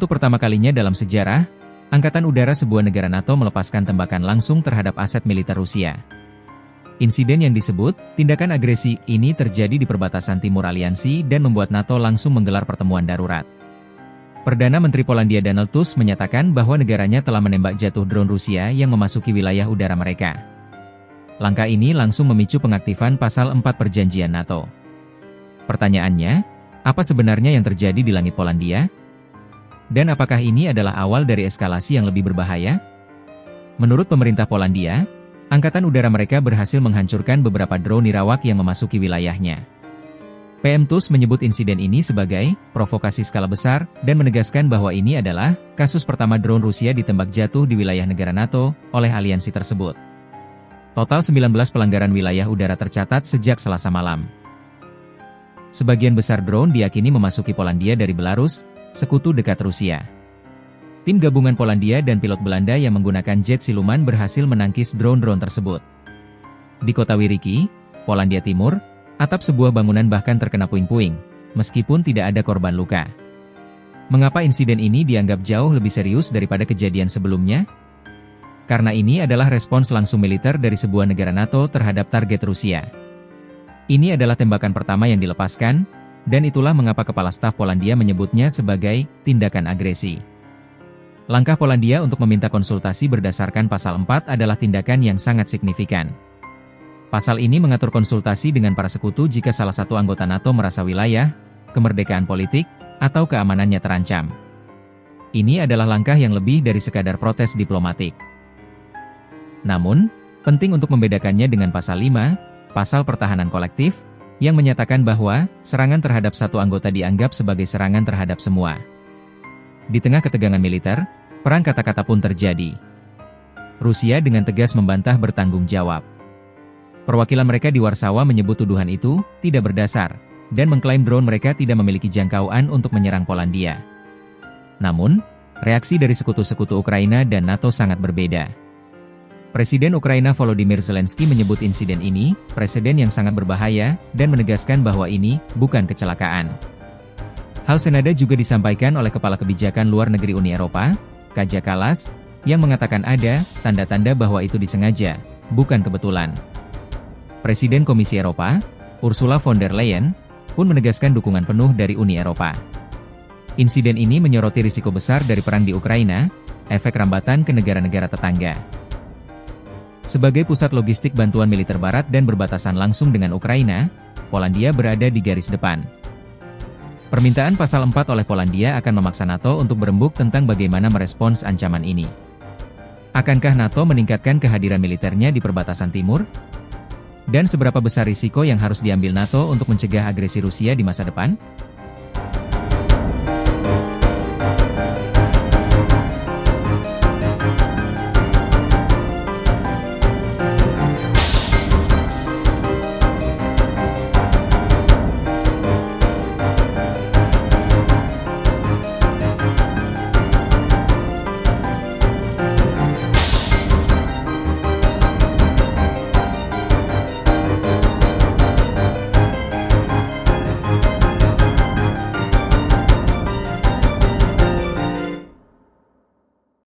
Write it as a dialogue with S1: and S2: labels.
S1: Untuk pertama kalinya dalam sejarah, Angkatan Udara sebuah negara NATO melepaskan tembakan langsung terhadap aset militer Rusia. Insiden yang disebut tindakan agresi ini terjadi di perbatasan timur aliansi dan membuat NATO langsung menggelar pertemuan darurat. Perdana Menteri Polandia Donald Tusk menyatakan bahwa negaranya telah menembak jatuh drone Rusia yang memasuki wilayah udara mereka. Langkah ini langsung memicu pengaktifan pasal 4 perjanjian NATO. Pertanyaannya, apa sebenarnya yang terjadi di langit Polandia? Dan apakah ini adalah awal dari eskalasi yang lebih berbahaya? Menurut pemerintah Polandia, Angkatan Udara mereka berhasil menghancurkan beberapa drone nirawak yang memasuki wilayahnya. PM Tusk menyebut insiden ini sebagai provokasi skala besar dan menegaskan bahwa ini adalah kasus pertama drone Rusia ditembak jatuh di wilayah negara NATO oleh aliansi tersebut. Total 19 pelanggaran wilayah udara tercatat sejak Selasa malam. Sebagian besar drone diyakini memasuki Polandia dari Belarus, sekutu dekat Rusia. Tim gabungan Polandia dan pilot Belanda yang menggunakan jet siluman berhasil menangkis drone-drone tersebut. Di kota Wiriki, Polandia Timur, atap sebuah bangunan bahkan terkena puing-puing, meskipun tidak ada korban luka. Mengapa insiden ini dianggap jauh lebih serius daripada kejadian sebelumnya? Karena ini adalah respons langsung militer dari sebuah negara NATO terhadap target Rusia. Ini adalah tembakan pertama yang dilepaskan, dan itulah mengapa Kepala Staf Polandia menyebutnya sebagai tindakan agresi. Langkah Polandia untuk meminta konsultasi berdasarkan pasal 4 adalah tindakan yang sangat signifikan. Pasal ini mengatur konsultasi dengan para sekutu jika salah satu anggota NATO merasa wilayah, kemerdekaan politik, atau keamanannya terancam. Ini adalah langkah yang lebih dari sekadar protes diplomatik. Namun, penting untuk membedakannya dengan pasal 5, pasal pertahanan kolektif, yang menyatakan bahwa serangan terhadap satu anggota dianggap sebagai serangan terhadap semua. Di tengah ketegangan militer, perang kata-kata pun terjadi. Rusia dengan tegas membantah bertanggung jawab. Perwakilan mereka di Warsawa menyebut tuduhan itu tidak berdasar, dan mengklaim drone mereka tidak memiliki jangkauan untuk menyerang Polandia. Namun, reaksi dari sekutu-sekutu Ukraina dan NATO sangat berbeda. Presiden Ukraina Volodymyr Zelensky menyebut insiden ini presiden yang sangat berbahaya dan menegaskan bahwa ini bukan kecelakaan. Hal senada juga disampaikan oleh Kepala Kebijakan Luar Negeri Uni Eropa, Kaja Kallas, yang mengatakan ada tanda-tanda bahwa itu disengaja, bukan kebetulan. Presiden Komisi Eropa, Ursula von der Leyen, pun menegaskan dukungan penuh dari Uni Eropa. Insiden ini menyoroti risiko besar dari perang di Ukraina, efek rambatan ke negara-negara tetangga. Sebagai pusat logistik bantuan militer barat dan berbatasan langsung dengan Ukraina, Polandia berada di garis depan. Permintaan pasal 4 oleh Polandia akan memaksa NATO untuk berembuk tentang bagaimana merespons ancaman ini. Akankah NATO meningkatkan kehadiran militernya di perbatasan timur? Dan seberapa besar risiko yang harus diambil NATO untuk mencegah agresi Rusia di masa depan?